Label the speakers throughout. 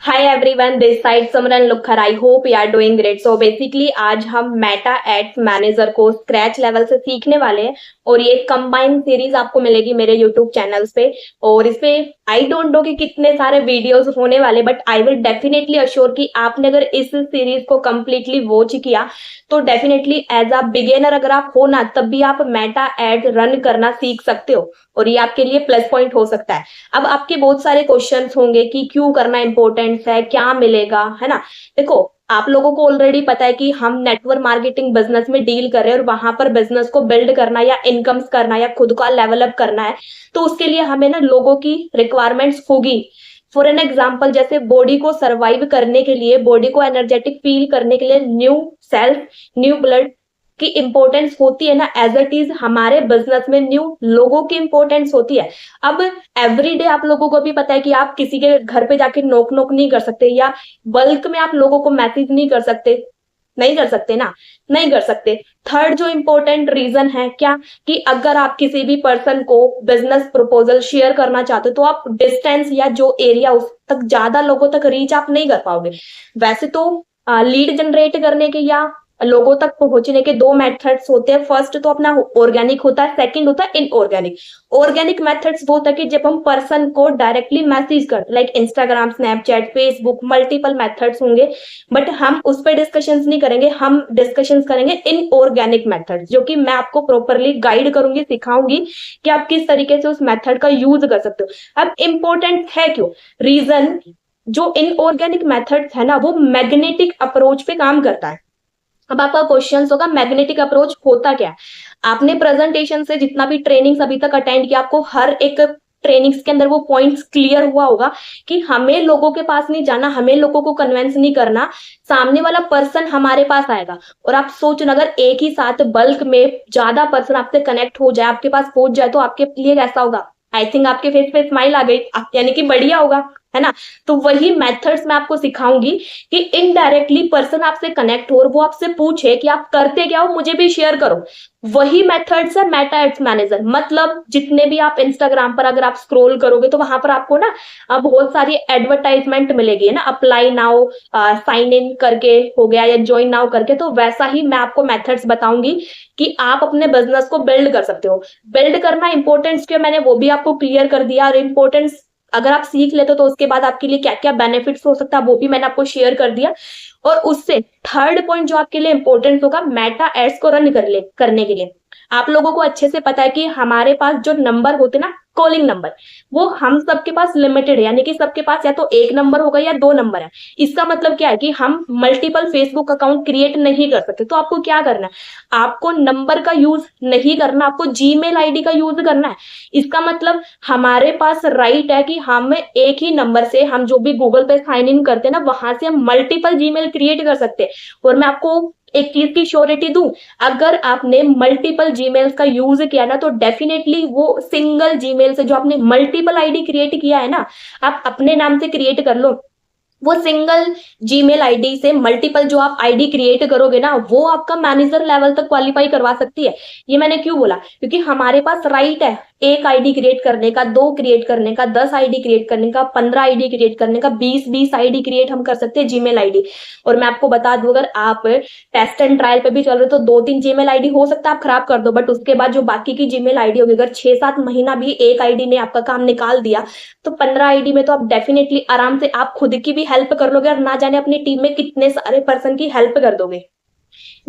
Speaker 1: Hi everyone, this side Simran Lukkhar. I hope you are doing great. So basically आज हम Meta ads manager को scratch level से सीखने वाले हैं और ये कंबाइंड सीरीज आपको मिलेगी मेरे यूट्यूब चैनल्स पे। और इसपे आई डोंट नो कि कितने सारे वीडियोस होने वाले, but I will definitely assure कि आपने अगर इस सीरीज को कंप्लीटली वॉच किया तो डेफिनेटली एज अ बिगिनर अगर आप हो ना, तब भी आप मेटा एड रन करना सीख सकते हो और ये आपके लिए प्लस पॉइंट हो सकता है। अब आपके बहुत सारे क्वेश्चंस होंगे कि क्यों करना इंपॉर्टेंट है, क्या मिलेगा, है ना। देखो, आप लोगों को ऑलरेडी पता है कि हम नेटवर्क मार्केटिंग बिजनेस में डील कर रहे हैं और वहां पर बिजनेस को बिल्ड करना या इनकम्स करना या खुद का लेवल अप करना है, तो उसके लिए हमें ना लोगों की रिक्वायरमेंट्स होगी। फॉर एन एग्जाम्पल, जैसे बॉडी को सर्वाइव करने के लिए, बॉडी को एनर्जेटिक फील करने के लिए न्यू सेल्फ, न्यू ब्लड की इंपॉर्टेंस होती है ना, एज इट इज हमारे बिजनेस में न्यू लोगों की इंपॉर्टेंस होती है। अब एवरीडे आप लोगों को भी पता है कि आप किसी के घर पे जाके नोक नोक नहीं कर सकते या बल्क में आप लोगों को मैसेज नहीं कर सकते, नहीं कर सकते ना, नहीं कर सकते। थर्ड जो इंपॉर्टेंट रीजन है क्या, कि अगर आप किसी भी पर्सन को बिजनेस प्रपोजल शेयर करना चाहते हो तो आप डिस्टेंस या जो एरिया उस तक ज्यादा लोगों तक रीच आप नहीं कर पाओगे। वैसे तो लीड जनरेट करने के या लोगों तक पहुंचने के दो मेथड्स होते हैं। फर्स्ट तो अपना ऑर्गेनिक होता है, सेकंड होता है इनऑर्गेनिक। ऑर्गेनिक मेथड्स वो होता है कि जब हम पर्सन को डायरेक्टली मैसेज करते, like Instagram, Snapchat, Facebook, multiple methods होंगे, बट हम उस पर डिस्कशंस नहीं करेंगे। हम डिस्कशंस करेंगे इनऑर्गेनिक मेथड्स, जो कि मैं आपको प्रॉपरली गाइड करूंगी, सिखाऊंगी कि आप किस तरीके से उस मेथड का यूज कर सकते हो। अब इंपॉर्टेंट है क्यों, रीजन, जो इनऑर्गेनिक मेथड्स है ना, वो मैग्नेटिक अप्रोच पे काम करता है। अब आपका क्वेश्चन होगा मैग्नेटिक अप्रोच होता क्या है। आपने प्रेजेंटेशन से जितना भी ट्रेनिंग्स अभी तक अटेंड किया, आपको हर एक ट्रेनिंग्स के अंदर वो पॉइंट्स क्लियर हुआ होगा कि हमें लोगों के पास नहीं जाना, हमें लोगों को कन्विंस नहीं करना, सामने वाला पर्सन हमारे पास आएगा। और आप सोचो ना, अगर एक ही साथ बल्क में ज्यादा पर्सन आपसे कनेक्ट हो जाए, आपके पास पहुंच जाए, तो आपके लिए कैसा होगा। आई थिंक आपके फेस पे स्माइल आ गई, यानी कि बढ़िया होगा, है ना। तो वही मेथड्स मैं आपको सिखाऊंगी कि इनडायरेक्टली पर्सन आपसे कनेक्ट हो और वो आपसे पूछे कि आप करते क्या हो, मुझे भी शेयर करो। वही मेथड्स है मेटा एड्स मैनेजर। मतलब जितने भी आप इंस्टाग्राम पर अगर आप स्क्रॉल करोगे तो वहां पर आपको ना बहुत सारी एडवर्टाइजमेंट मिलेगी, है ना, अप्लाई नाउ, साइन इन करके हो गया या ज्वाइन नाउ करके। तो वैसा ही मैं आपको मेथड्स बताऊंगी कि आप अपने बिजनेस को बिल्ड कर सकते हो। बिल्ड करना इंपॉर्टेंस क्यों, मैंने वो भी आपको क्लियर कर दिया। और इंपॉर्टेंस अगर आप सीख लेते हो तो उसके बाद आपके लिए क्या क्या बेनिफिट्स हो सकता है वो भी मैंने आपको शेयर कर दिया। और उससे थर्ड पॉइंट जो आपके लिए इंपॉर्टेंट होगा, मेटा एड्स को रन करने के लिए आप लोगों को अच्छे से पता है कि हमारे पास जो नंबर होते ना, कॉलिंग नंबर, वो हम सबके पास लिमिटेड है, यानी कि सबके पास या तो एक नंबर होगा या दो नंबर है। इसका मतलब क्या है कि हम मल्टीपल फेसबुक अकाउंट क्रिएट नहीं कर सकते। तो आपको क्या करना है, आपको नंबर का यूज नहीं करना, आपको जीमेल आईडी का यूज करना है। इसका मतलब हमारे पास राइट है कि हम एक ही नंबर से, हम जो भी गूगल पे साइन इन करते हैं ना, वहां से हम मल्टीपल जीमेल क्रिएट कर सकते हैं। और मैं आपको एक चीज की श्योरिटी दूं, अगर आपने मल्टीपल जीमेल्स का यूज किया ना, तो डेफिनेटली वो सिंगल जीमेल से जो आपने मल्टीपल आईडी क्रिएट किया है ना, आप अपने नाम से क्रिएट कर लो, वो सिंगल जीमेल आईडी से मल्टीपल जो आप आईडी क्रिएट करोगे ना, वो आपका मैनेजर लेवल तक क्वालिफाई करवा सकती है। ये मैंने क्यों बोला, क्योंकि हमारे पास राइट है एक आईडी क्रिएट करने का, दो क्रिएट करने का, 10 आईडी क्रिएट करने का, 15 आईडी क्रिएट करने का, 20 आईडी क्रिएट हम कर सकते हैं जीमेल आईडी। और मैं आपको बता दूं, अगर आप टेस्ट एंड ट्रायल पे भी चल रहे हो तो 2-3 जीमेल आईडी हो सकता है आप खराब कर दो, बट उसके बाद जो बाकी की जीमेल आईडी होगी, अगर 6-7 महीना भी एक आईडी ने आपका काम निकाल दिया, तो 15 आईडी में तो आप डेफिनेटली आराम से आप खुद की भी हेल्प कर लोगे और ना जाने अपनी टीम में कितने सारे पर्सन की हेल्प कर दोगे।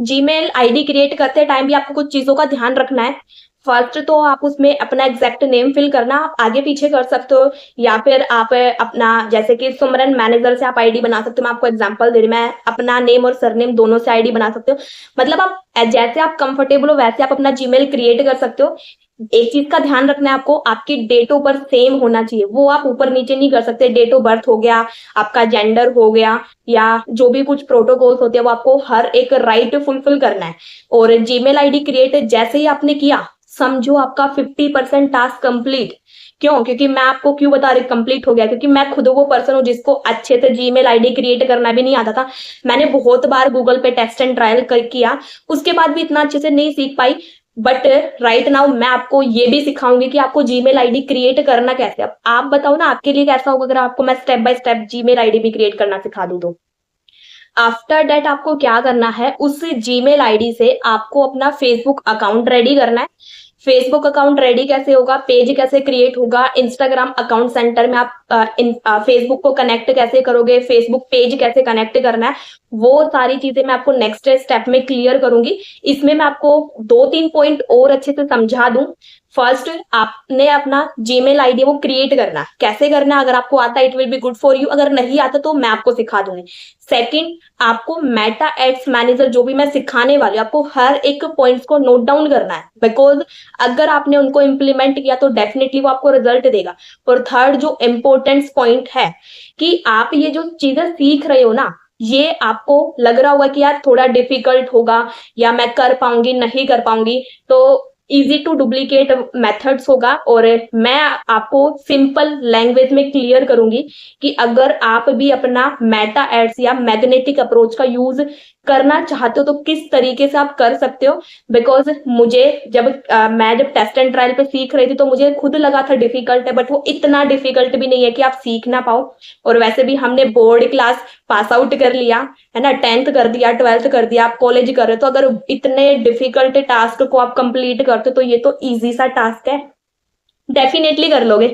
Speaker 1: जीमेल आईडी क्रिएट करते टाइम भी आपको कुछ चीजों का ध्यान रखना है। फर्स्ट तो आप उसमें अपना एग्जैक्ट नेम फिल करना, आप आगे पीछे कर सकते हो, या फिर आप अपना, जैसे कि सुमरन मैनेजर से आप आईडी बना सकते हो। मैं आपको एग्जांपल दे रही हूँ, मैं अपना नेम और सरनेम दोनों से आईडी बना सकते हो। मतलब आप जैसे आप कंफर्टेबल हो वैसे आप अपना जीमेल क्रिएट कर सकते हो। एक चीज का ध्यान रखना है आपको, आपकी डेट ऑफ बर्थ सेम होना चाहिए, वो आप ऊपर नीचे नहीं कर सकते। डेट ऑफ बर्थ हो गया, आपका जेंडर हो गया, या जो भी कुछ प्रोटोकॉल्स होते हैं वो आपको हर एक राइट फुलफिल करना है। और जीमेल आईडी क्रिएट जैसे ही आपने किया, समझो आपका 50% टास्क कंप्लीट। क्यों, क्योंकि मैं आपको क्यों बता रही कंप्लीट हो गया, क्योंकि मैं खुद वो पर्सन हूँ जिसको अच्छे से जीमेल आईडी क्रिएट करना भी नहीं आता था। मैंने बहुत बार गूगल पे टेस्ट एंड ट्रायल किया, उसके बाद भी इतना अच्छे से नहीं सीख पाई। बट राइट नाउ मैं आपको ये भी सिखाऊंगी कि आपको जीमेल आईडी क्रिएट करना कैसे। अब आप बताओ ना आपके लिए कैसा होगा अगर आपको मैं step by step Gmail ID भी क्रिएट करना सिखा दूं तो। आफ्टर दैट आपको क्या करना है, उस जीमेल आईडी से आपको अपना फेसबुक अकाउंट रेडी करना है। फेसबुक अकाउंट रेडी कैसे होगा, पेज कैसे क्रिएट होगा, इंस्टाग्राम अकाउंट सेंटर में आप फेसबुक को कनेक्ट कैसे करोगे, फेसबुक पेज कैसे कनेक्ट करना है, वो सारी चीजें मैं आपको नेक्स्ट स्टेप में क्लियर करूंगी। इसमें मैं आपको 2-3 पॉइंट और अच्छे से समझा दूं। फर्स्ट, आपने अपना जीमेल आईडी वो क्रिएट करना है। कैसे करना है, अगर आपको आता है it will be good for you, अगर नहीं आता तो मैं आपको सिखा दूंगी। सेकंड, आपको मेटा एड्स मैनेजर जो भी मैं सिखाने वाली हूँ, आपको हर एक पॉइंट्स को नोट डाउन करना है, बिकॉज अगर आपने उनको इंप्लीमेंट किया तो डेफिनेटली वो आपको रिजल्ट देगा। और थर्ड जो इंपॉर्टेंट पॉइंट है कि आप ये जो चीजें सीख रहे हो ना, ये आपको लग रहा होगा कि यार थोड़ा डिफिकल्ट होगा या मैं कर पाऊंगी नहीं कर पाऊंगी, तो इजी टू डुप्लीकेट मेथड्स होगा। और मैं आपको सिंपल लैंग्वेज में क्लियर करूंगी कि अगर आप भी अपना मेटा एड्स या मैग्नेटिक अप्रोच का यूज करना चाहते हो तो किस तरीके से आप कर सकते हो। बिकॉज मुझे मैं जब टेस्ट एंड ट्रायल पे सीख रही थी तो मुझे खुद लगा था डिफिकल्ट है, बट वो इतना डिफिकल्ट भी नहीं है कि आप सीख ना पाओ। और वैसे भी हमने बोर्ड क्लास पास आउट कर लिया है ना, 10th कर दिया, 12th कर दिया, आप कॉलेज कर रहे हो, तो अगर इतने डिफिकल्ट टास्क को आप कंप्लीट करते हो तो ये तो इजी सा टास्क है, डेफिनेटली कर लोगे।